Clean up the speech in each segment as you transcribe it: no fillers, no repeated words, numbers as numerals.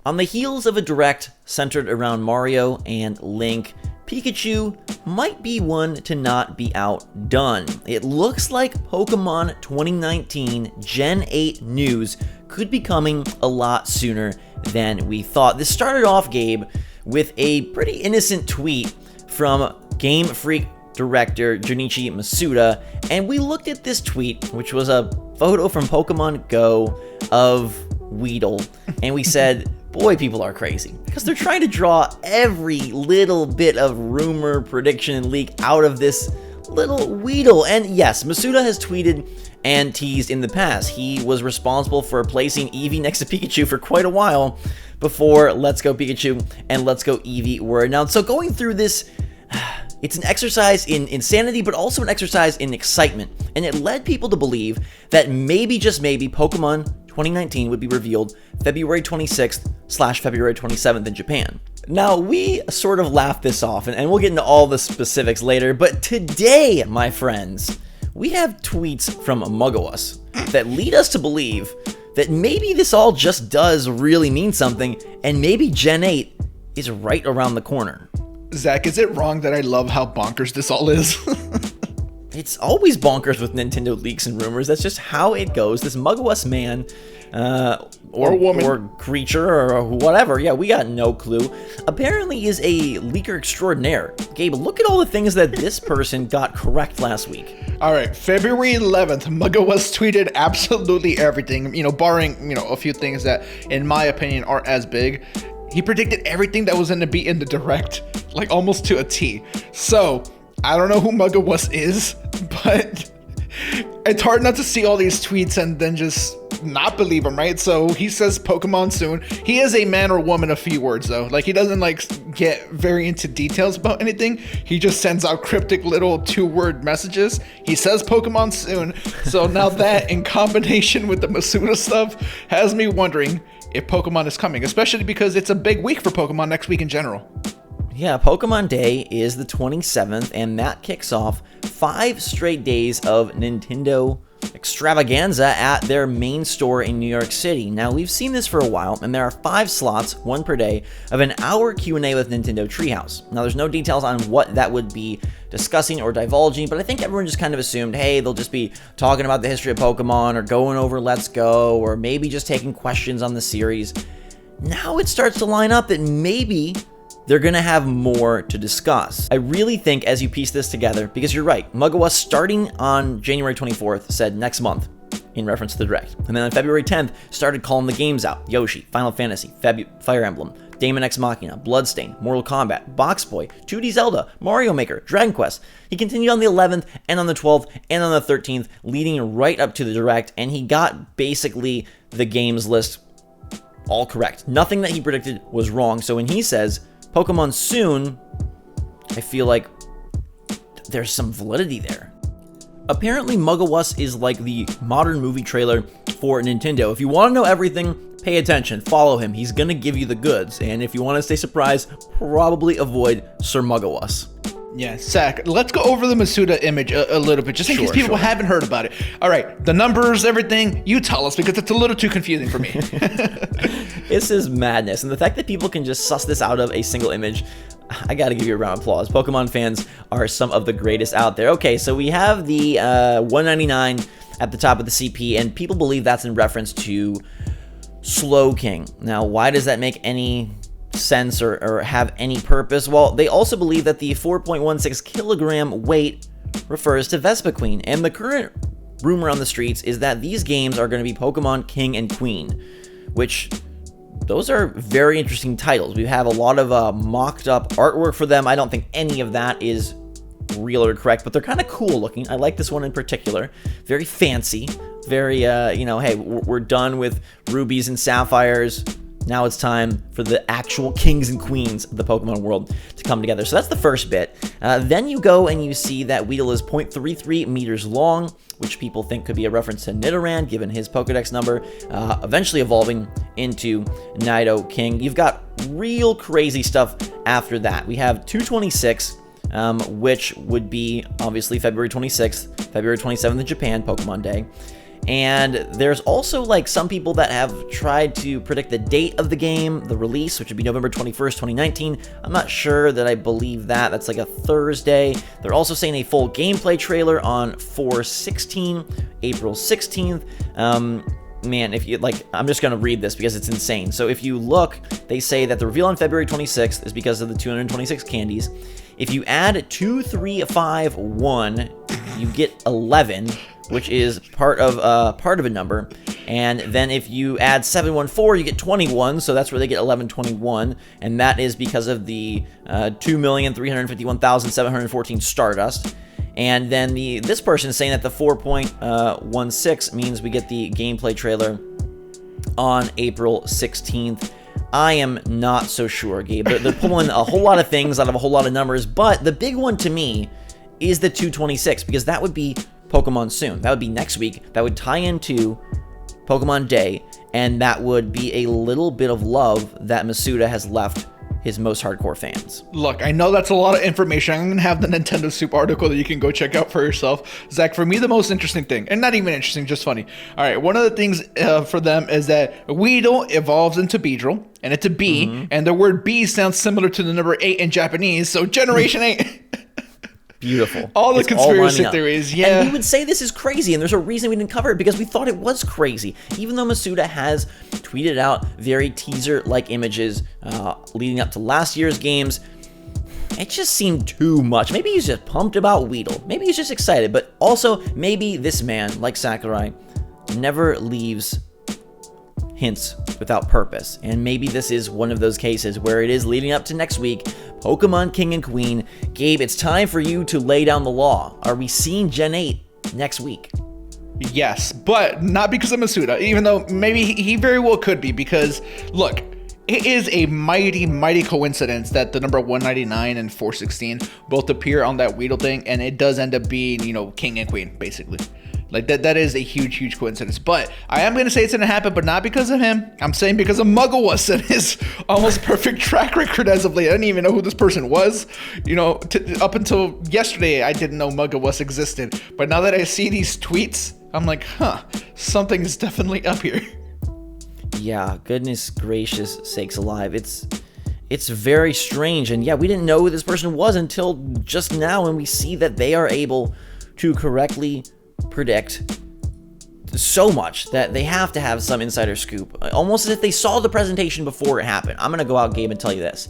On the heels of a direct centered around Mario and Link, Pikachu might be one to not be outdone. It looks like Pokemon 2019 Gen 8 news could be coming a lot sooner than we thought. This started off, Gabe, with a pretty innocent tweet from Game Freak director Junichi Masuda, and we looked at this tweet, which was a photo from Pokemon Go of Weedle, and we said, boy, people are crazy, because they're trying to draw every little bit of rumor, prediction, and leak out of this little Weedle. And yes, Masuda has tweeted and teased in the past. He was responsible for placing Eevee next to Pikachu for quite a while before Let's Go Pikachu and Let's Go Eevee were announced. So going through this, it's an exercise in insanity, but also an exercise in excitement. And it led people to believe that maybe, just maybe, Pokemon 2019 would be revealed February 26th / February 27th in Japan. Now, we sort of laughed this off, and we'll get into all the specifics later, but today, my friends, we have tweets from Mugawus that lead us to believe that maybe this all just does really mean something, and maybe Gen 8 is right around the corner. Zach, is it wrong that I love how bonkers this all is? It's always bonkers with Nintendo leaks and rumors. That's just how it goes. This Mugawus man, or woman, or creature, or whatever, yeah, we got no clue, apparently is a leaker extraordinaire. Gabe, look at all the things that this person got correct last week. All right, February 11th, Mugawus tweeted absolutely everything, barring, a few things that, in my opinion, aren't as big. He predicted everything that was going to be in the direct, like almost to a T. So, I don't know who Mugawus is, but it's hard not to see all these tweets and then just not believe him, right? So he says Pokemon soon. He is a man or woman of few words, though. Like, he doesn't get very into details about anything. He just sends out cryptic little 2-word messages. He says Pokemon soon. So now that, in combination with the Masuda stuff, has me wondering if Pokemon is coming, especially because it's a big week for Pokemon next week in general. Yeah, Pokemon Day is the 27th, and that kicks off 5 straight days of Nintendo extravaganza at their main store in New York City. Now, we've seen this for a while, and there are 5 slots, 1 per day, of an hour Q&A with Nintendo Treehouse. Now, there's no details on what that would be discussing or divulging, but I think everyone just kind of assumed, hey, they'll just be talking about the history of Pokemon, or going over Let's Go, or maybe just taking questions on the series. Now it starts to line up that maybe they're going to have more to discuss. I really think, as you piece this together, because you're right, Mugawus, starting on January 24th, said next month, in reference to the Direct. And then on February 10th, started calling the games out. Yoshi, Final Fantasy, Fire Emblem, Daemon X Machina, Bloodstained, Mortal Kombat, Box Boy, 2D Zelda, Mario Maker, Dragon Quest. He continued on the 11th, and on the 12th, and on the 13th, leading right up to the Direct, and he got basically the games list all correct. Nothing that he predicted was wrong. So when he says Pokemon soon, I feel like there's some validity there. Apparently, Mugawus is like the modern movie trailer for Nintendo. If you want to know everything, pay attention, follow him. He's going to give you the goods. And if you want to stay surprised, probably avoid Sir Mugawus. Yeah, Zach, let's go over the Masuda image a little bit, just in case people haven't heard about it. All right, the numbers, everything, you tell us, because it's a little too confusing for me. This is madness, and the fact that people can just suss this out of a single image, I gotta give you a round of applause. Pokemon fans are some of the greatest out there. Okay, so we have the $199 at the top of the CP, and people believe that's in reference to Slowking. Now, why does that make any sense or have any purpose? Well, they also believe that the 4.16 kilogram weight refers to Vespiquen, and the current rumor on the streets is that these games are going to be Pokemon King and Queen, which those are very interesting titles. We have a lot of mocked up artwork for them. I don't think any of that is real or correct, but they're kind of cool looking. I like this one in particular. Very fancy, very hey, we're done with rubies and sapphires. Now it's time for the actual kings and queens of the Pokemon world to come together. So that's the first bit. Then you go and you see that Weedle is 0.33 meters long, which people think could be a reference to Nidoran, given his Pokedex number, eventually evolving into Nidoking. You've got real crazy stuff after that. We have 226, which would be obviously February 26th, February 27th in Japan, Pokemon Day. And there's also like some people that have tried to predict the date of the game, the release, which would be November 21st, 2019. I'm not sure that I believe that. That's like a Thursday. They're also saying a full gameplay trailer on 4/16, April 16th. Man, if you like, I'm just going to read this because it's insane. So if you look, they say that the reveal on February 26th is because of the 226 candies. If you add 2, 3, 5, 1, you get 11, which is part of a number. And then if you add 714, you get 21, so that's where they get 1121, and that is because of the 2,351,714 Stardust. And then this person is saying that the 4.16 means we get the gameplay trailer on April 16th. I am not so sure, Gabe. They're pulling a whole lot of things out of a whole lot of numbers, but the big one to me is the 226, because that would be Pokemon Soon. That would be next week. That would tie into Pokemon Day, and that would be a little bit of love that Masuda has left his most hardcore fans. Look, I know that's a lot of information. I'm going to have the Nintendo Soup article that you can go check out for yourself. Zach, for me, the most interesting thing, and not even interesting, just funny. All right, one of the things for them is that Weedle evolves into Beedrill, and it's a B, and the word B sounds similar to the number 8 in Japanese, so Generation 8. Beautiful. All the conspiracy all theories, yeah. And we would say this is crazy, and there's a reason we didn't cover it, because we thought it was crazy. Even though Masuda has tweeted out very teaser-like images leading up to last year's games, it just seemed too much. Maybe he's just pumped about Weedle. Maybe he's just excited, but also maybe this man, like Sakurai, never leaves hints without purpose. And maybe this is one of those cases where it is leading up to next week, Pokemon King and Queen. Gabe, it's time for you to lay down the law. Are we seeing Gen 8 next week? Yes, but not because of Masuda, even though maybe he very well could be, because, look, it is a mighty, mighty coincidence that the number 199 and 416 both appear on that Weedle thing, and it does end up being, King and Queen, basically. Like, that is a huge, huge coincidence. But I am going to say it's going to happen, but not because of him. I'm saying because of Mugglewuss and his almost perfect track record as of late. I didn't even know who this person was. Up until yesterday, I didn't know Mugglewuss existed. But now that I see these tweets, I'm like, something is definitely up here. Yeah, goodness gracious sakes alive. It's very strange. And yeah, we didn't know who this person was until just now, and we see that they are able to correctly predict so much that they have to have some insider scoop, almost as if they saw the presentation before it happened. I'm gonna go out, Gabe, and tell you this.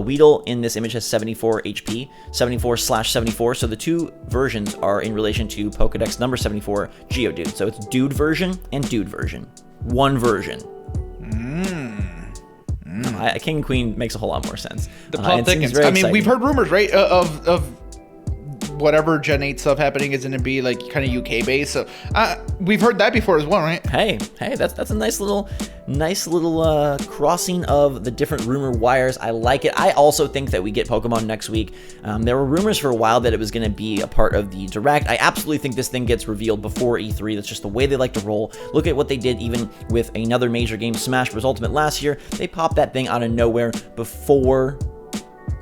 Weedle in this image has 74 HP, 74/74, so the two versions are in relation to Pokedex number 74, Geodude. So it's Dude version and Dude version. One version. King and Queen makes a whole lot more sense. The plot thickens. I mean, we've heard rumors, right, of whatever Gen 8 stuff happening is going to be like kind of UK based. So we've heard that before as well, right? Hey, that's a nice little crossing of the different rumor wires. I like it. I also think that we get Pokemon next week. There were rumors for a while that it was going to be a part of the Direct. I absolutely think this thing gets revealed before E3. That's just the way they like to roll. Look at what they did even with another major game, Smash Bros. Ultimate last year. They popped that thing out of nowhere before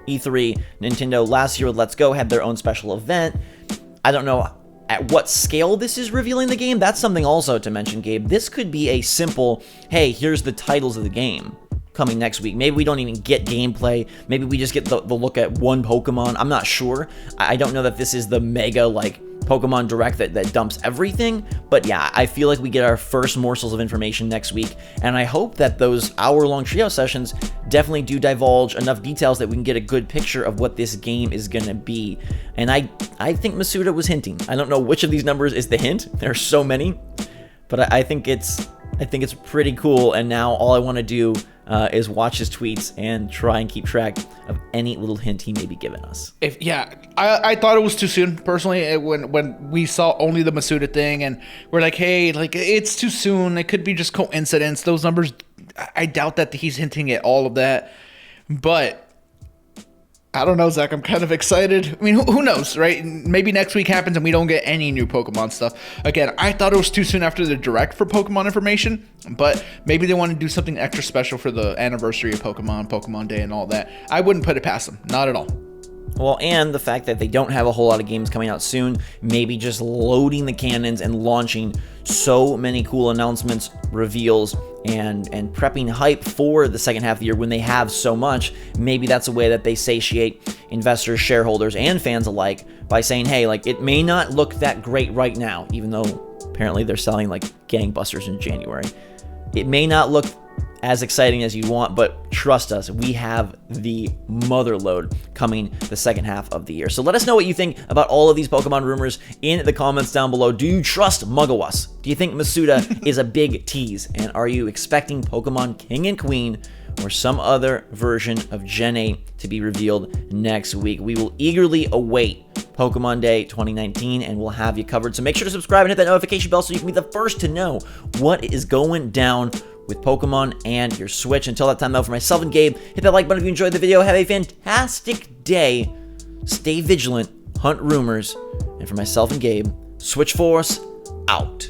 E3. Nintendo last year with Let's Go had their own special event. I don't know at what scale this is revealing the game. That's something also to mention, Gabe. This could be a simple, hey, here's the titles of the game coming next week. Maybe we don't even get gameplay. Maybe we just get the look at one Pokemon. I'm not sure. I don't know that this is the mega, Pokemon Direct that dumps everything, but yeah, I feel like we get our first morsels of information next week, and I hope that those hour-long trio sessions definitely do divulge enough details that we can get a good picture of what this game is going to be. And I think Masuda was hinting. I don't know which of these numbers is the hint. There are so many, but I think it's pretty cool, and now all I want to do is watch his tweets and try and keep track of any little hint he may be giving us. I thought it was too soon, personally, when we saw only the Masuda thing, and we're like, hey, it's too soon. It could be just coincidence. Those numbers, I doubt that he's hinting at all of that. But I don't know, Zach. I'm kind of excited. I mean, who knows, right? Maybe next week happens and we don't get any new Pokemon stuff. Again, I thought it was too soon after the Direct for Pokemon information, but maybe they want to do something extra special for the anniversary of Pokemon Day and all that. I wouldn't put it past them. Not at all. Well, and the fact that they don't have a whole lot of games coming out soon, maybe just loading the cannons and launching so many cool announcements, reveals, and prepping hype for the second half of the year when they have so much. Maybe that's a way that they satiate investors, shareholders, and fans alike by saying, hey, like, it may not look that great right now, even though apparently they're selling like gangbusters in January. It may not look as exciting as you want, but trust us, we have the mother load coming the second half of the year. So let us know what you think about all of these Pokemon rumors in the comments down below. Do you trust Muggawas? Do you think Masuda is a big tease? And are you expecting Pokemon King and Queen or some other version of Gen 8 to be revealed next week? We will eagerly await Pokemon Day 2019, and we'll have you covered. So make sure to subscribe and hit that notification bell so you can be the first to know what is going down with Pokemon and your Switch. Until that time, though, for myself and Gabe, hit that like button if you enjoyed the video. Have a fantastic day. Stay vigilant, hunt rumors, and for myself and Gabe, SwitchForce out.